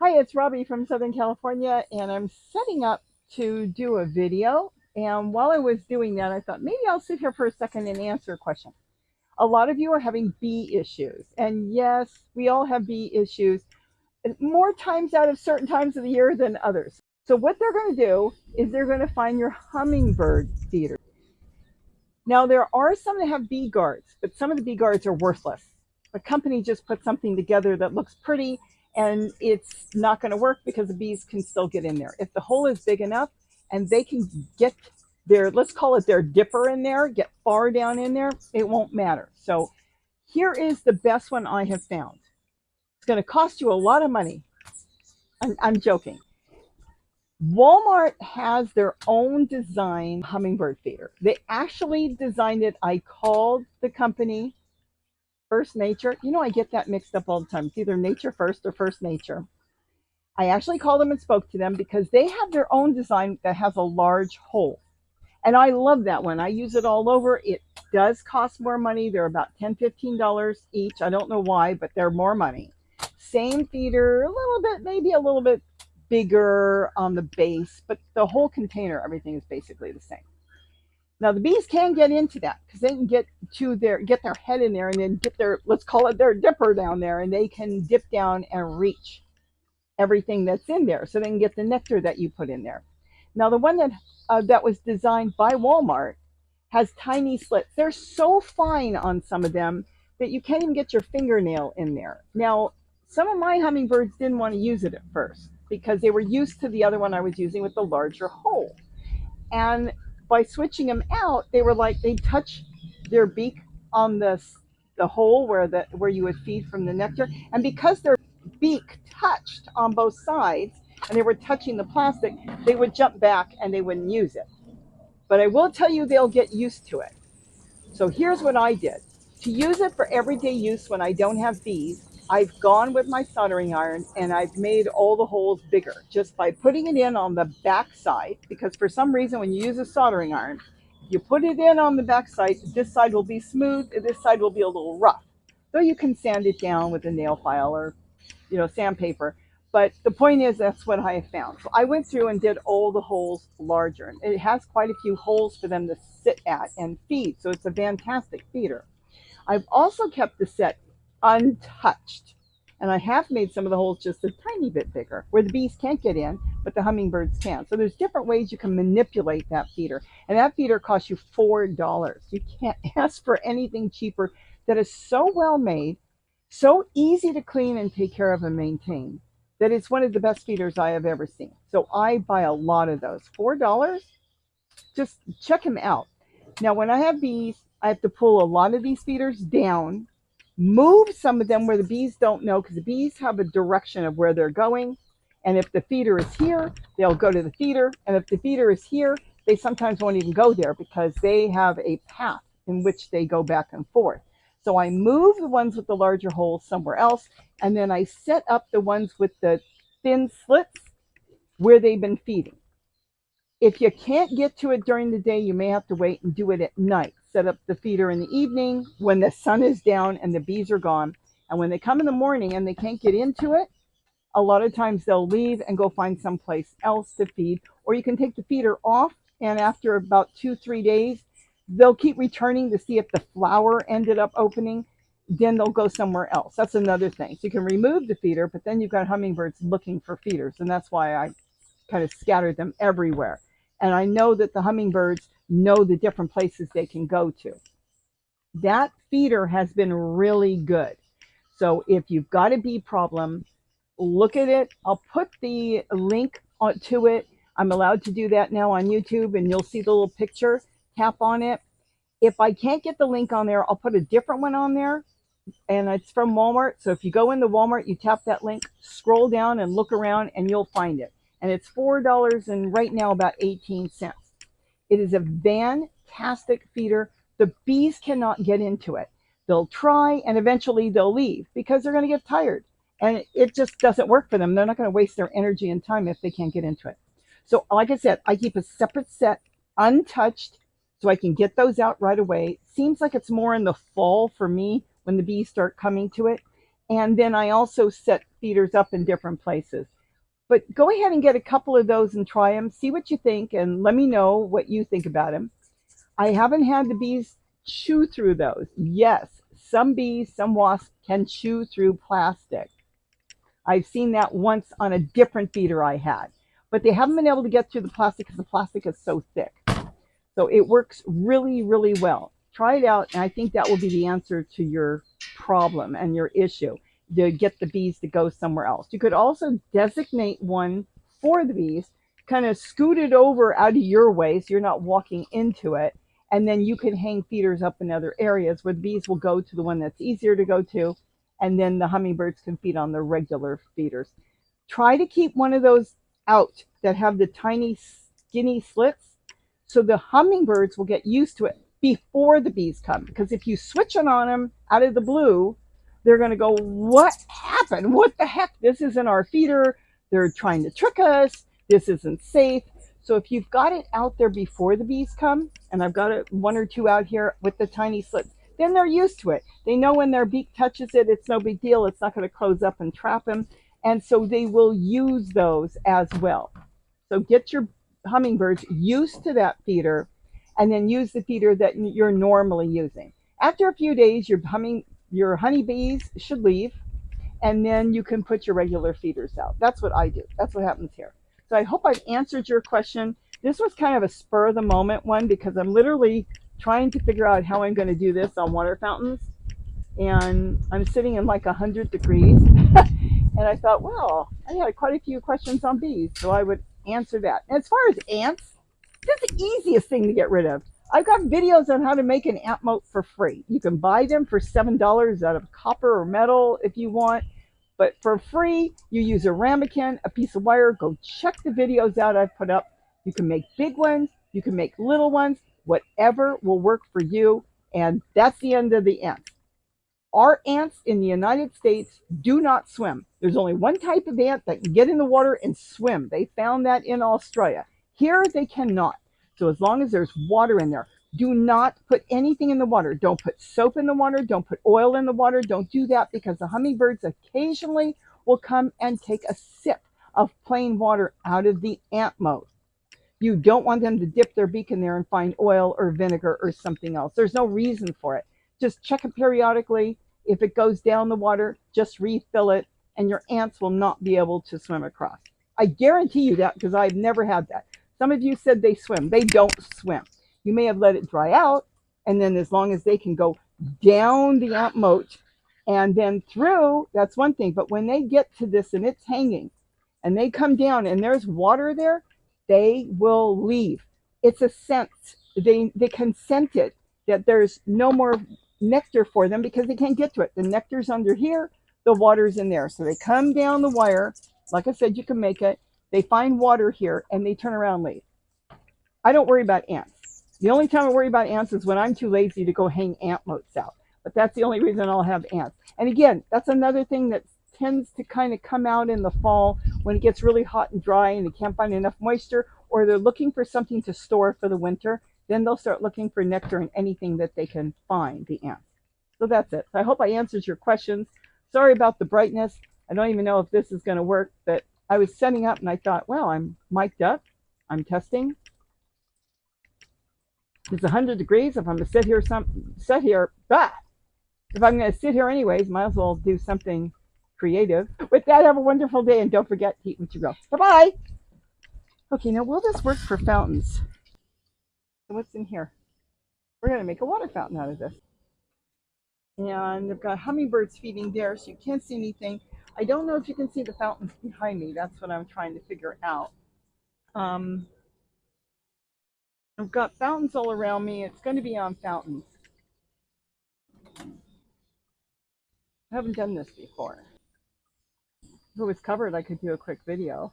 Hi, it's Robbie from Southern California, and I'm setting up to do a video. And while I was doing that, I thought maybe I'll sit here for a second and answer a question. A lot of you are having bee issues. And yes, we all have bee issues more times out of certain times of the year than others. So, what they're going to do is they're going to find your hummingbird feeders. Now, there are some that have bee guards, but some of the bee guards are worthless. The company just put something together that looks pretty and it's not going to work because the bees can still get in there. If the hole is big enough and they can get their, let's call it their dipper in there, get far down in there, it won't matter. So here is the best one I have found. It's going to cost you a lot of money. I'm joking. Walmart has their own design hummingbird feeder. They actually designed it. I called the company First Nature. You know, I get that mixed up all the time. It's either Nature First or First Nature. I actually called them and spoke to them because they have their own design that has a large hole. And I love that one. I use it all over. It does cost more money. They're about $10, $15 each. I don't know why, but they're more money. Same feeder, a little bit, maybe a little bit bigger on the base, but the whole container, everything is basically the same. Now the bees can get into that because they can get their head in there and then get their, let's call it their dipper down there, and they can dip down and reach everything that's in there so they can get the nectar that you put in there. Now the one that was designed by Walmart has tiny slits. They're so fine on some of them that you can't even get your fingernail in there. Now some of my hummingbirds didn't want to use it at first because they were used to the other one I was using with the larger hole. And by switching them out, they were like they touch their beak on the hole where you would feed from the nectar, and because their beak touched on both sides and they were touching the plastic, they would jump back and they wouldn't use it. But I will tell you, they'll get used to it. So here's what I did. To use it for everyday use when I don't have bees, I've gone with my soldering iron and I've made all the holes bigger just by putting it in on the back side, because for some reason when you use a soldering iron, you put it in on the back side, this side will be smooth, this side will be a little rough. Though you can sand it down with a nail file or sandpaper. But the point is, that's what I have found. So I went through and did all the holes larger. It has quite a few holes for them to sit at and feed. So it's a fantastic feeder. I've also kept the set untouched. And I have made some of the holes just a tiny bit bigger where the bees can't get in, but the hummingbirds can. So there's different ways you can manipulate that feeder. And that feeder costs you $4. You can't ask for anything cheaper, that is so well made, so easy to clean and take care of and maintain, that it's one of the best feeders I have ever seen. So I buy a lot of those. $4, just check them out. Now, when I have bees, I have to pull a lot of these feeders down, move some of them where the bees don't know, because the bees have a direction of where they're going. And if the feeder is here, they'll go to the feeder. And if the feeder is here, they sometimes won't even go there because they have a path in which they go back and forth. So I move the ones with the larger holes somewhere else, and then I set up the ones with the thin slits where they've been feeding. If you can't get to it during the day, you may have to wait and do it at night. Set up the feeder in the evening when the sun is down and the bees are gone. And when they come in the morning and they can't get into it, a lot of times they'll leave and go find someplace else to feed. Or you can take the feeder off, and after about 2, 3 days, they'll keep returning to see if the flower ended up opening. Then they'll go somewhere else. That's another thing. So you can remove the feeder, but then you've got hummingbirds looking for feeders. And that's why I kind of scattered them everywhere. And I know that the hummingbirds know the different places they can go to. That feeder has been really good. So if you've got a bee problem, look at it. I'll put the link to it. I'm allowed to do that now on YouTube, and you'll see the little picture. Tap on it. If I can't get the link on there, I'll put a different one on there, and it's from Walmart. So if you go into Walmart, you tap that link, scroll down and look around, and you'll find it. And it's $4 and right now about 18 cents. It is a fantastic feeder. The bees cannot get into it. They'll try and eventually they'll leave because they're going to get tired. And it just doesn't work for them. They're not going to waste their energy and time if they can't get into it. So like I said, I keep a separate set untouched so I can get those out right away. Seems like it's more in the fall for me when the bees start coming to it. And then I also set feeders up in different places. But go ahead and get a couple of those and try them. See what you think and let me know what you think about them. I haven't had the bees chew through those. Yes, some bees, some wasps can chew through plastic. I've seen that once on a different feeder I had, but they haven't been able to get through the plastic because the plastic is so thick. So it works really, really well. Try it out, and I think that will be the answer to your problem and your issue to get the bees to go somewhere else. You could also designate one for the bees, kind of scoot it over out of your way so you're not walking into it, and then you can hang feeders up in other areas where the bees will go to the one that's easier to go to, and then the hummingbirds can feed on the regular feeders. Try to keep one of those out that have the tiny skinny slits so the hummingbirds will get used to it before the bees come. Because if you switch it on them out of the blue, they're going to go, what happened? What the heck? This isn't our feeder. They're trying to trick us. This isn't safe. So if you've got it out there before the bees come, and I've got one or two out here with the tiny slits, then they're used to it. They know when their beak touches it, it's no big deal. It's not going to close up and trap them. And so they will use those as well. So get your hummingbirds used to that feeder and then use the feeder that you're normally using. After a few days, your honeybees should leave, and then you can put your regular feeders out. That's what I do. That's what happens here. So I hope I've answered your question. This was kind of a spur of the moment one because I'm literally trying to figure out how I'm going to do this on water fountains. And I'm sitting in like 100 degrees. And I thought, well, I had quite a few questions on bees, so I would answer that. And as far as ants, that's the easiest thing to get rid of. I've got videos on how to make an ant moat for free. You can buy them for $7 out of copper or metal if you want. But for free, you use a ramekin, a piece of wire. Go check the videos out I've put up. You can make big ones. You can make little ones. Whatever will work for you. And that's the end of the ants. Our ants in the United States do not swim. There's only one type of ant that can get in the water and swim. They found that in Australia. Here they cannot. So as long as there's water in there, do not put anything in the water. Don't put soap in the water. Don't put oil in the water. Don't do that because the hummingbirds occasionally will come and take a sip of plain water out of the ant moat. You don't want them to dip their beak in there and find oil or vinegar or something else. There's no reason for it. Just check it periodically. If it goes down the water, just refill it, and your ants will not be able to swim across. I guarantee you that because I've never had that. Some of you said they swim. They don't swim. You may have let it dry out, and then as long as they can go down the ant moat and then through, that's one thing. But when they get to this and it's hanging and they come down and there's water there, they will leave. It's a sense. They consented that there's no more nectar for them because they can't get to it. The nectar's under here, the water's in there. So they come down the wire. Like I said, you can make it. They find water here and they turn around and leave. I don't worry about ants. The only time I worry about ants is when I'm too lazy to go hang ant moats out. But that's the only reason I'll have ants. And again, that's another thing that tends to kind of come out in the fall when it gets really hot and dry and they can't find enough moisture, or they're looking for something to store for the winter. Then they'll start looking for nectar in anything that they can find, the ants. So that's it. I hope I answered your questions. Sorry about the brightness. I don't even know if this is going to work, but I was setting up and I thought, well, I'm mic'd up. I'm testing. It's 100 degrees. If I'm going to sit here, if I'm going to sit here anyways, might as well do something creative. With that, have a wonderful day, and don't forget to eat what you grow. Bye-bye. Okay, now will this work for fountains? So what's in here? We're going to make a water fountain out of this. And I've got hummingbirds feeding there, so you can't see anything. I don't know if you can see the fountains behind me. That's what I'm trying to figure out. I've got fountains all around me. It's going to be on fountains. I haven't done this before. If it was covered, I could do a quick video.